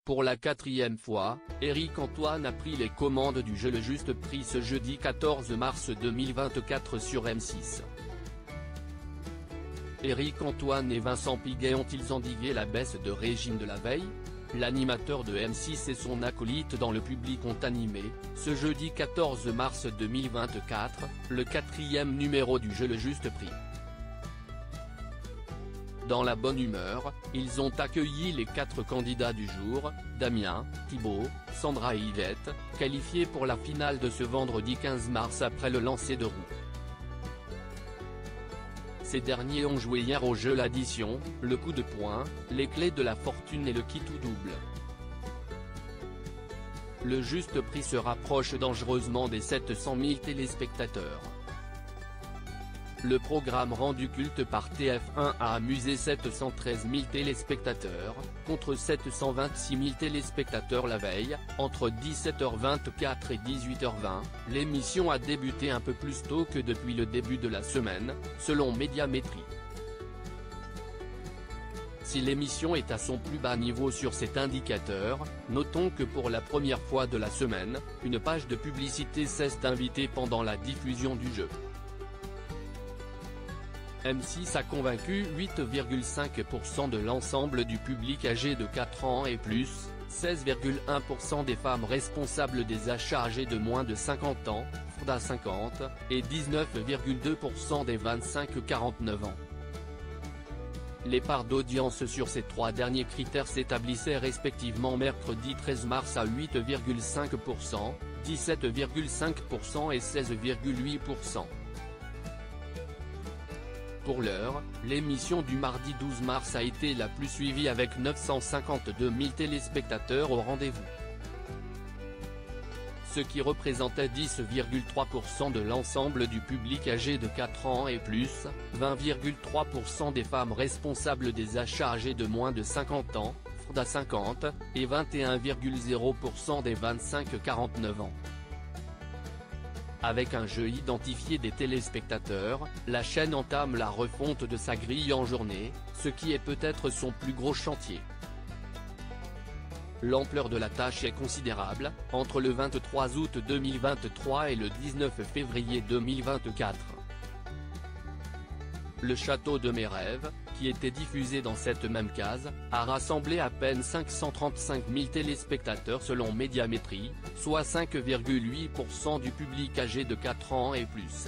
Pour la 4e fois, Éric Antoine a pris les commandes du jeu Le Juste Prix ce jeudi 14 mars 2024 sur M6. Éric Antoine et Vincent Piguet ont-ils endigué la baisse de régime de la veille? L'animateur de M6 et son acolyte dans le public ont animé, ce jeudi 14 mars 2024, le 4e numéro du jeu Le Juste Prix. Dans la bonne humeur, ils ont accueilli les 4 candidats du jour, Damien, Thibaut, Sandra et Yvette, qualifiés pour la finale de ce vendredi 15 mars après le lancer de roue. Ces derniers ont joué hier au jeu l'addition, le coup de poing, les clés de la fortune et le qui tout double. Le Juste Prix se rapproche dangereusement des 700 000 téléspectateurs. Le programme rendu culte par TF1 a amusé 713 000 téléspectateurs, contre 726 000 téléspectateurs la veille. Entre 17h24 et 18h20, l'émission a débuté un peu plus tôt que depuis le début de la semaine, selon Médiamétrie. Si l'émission est à son plus bas niveau sur cet indicateur, notons que pour la première fois de la semaine, une page de publicité s'est invitée pendant la diffusion du jeu. M6 a convaincu 8,5% de l'ensemble du public âgé de 4 ans et plus, 16,1% des femmes responsables des achats âgées de moins de 50 ans, FDA 50, et 19,2% des 25-49 ans. Les parts d'audience sur ces 3 derniers critères s'établissaient respectivement mercredi 13 mars à 8,5%, 17,5% et 16,8%. Pour l'heure, l'émission du mardi 12 mars a été la plus suivie avec 952 000 téléspectateurs au rendez-vous. Ce qui représentait 10,3% de l'ensemble du public âgé de 4 ans et plus, 20,3% des femmes responsables des achats âgées de moins de 50 ans, FDA 50, et 21,0% des 25-49 ans. Avec un jeu identifié des téléspectateurs, la chaîne entame la refonte de sa grille en journée, ce qui est peut-être son plus gros chantier. L'ampleur de la tâche est considérable, entre le 23 août 2023 et le 19 février 2024. Le Château de mes rêves, qui était diffusé dans cette même case, a rassemblé à peine 535 000 téléspectateurs selon Médiamétrie, soit 5,8% du public âgé de 4 ans et plus.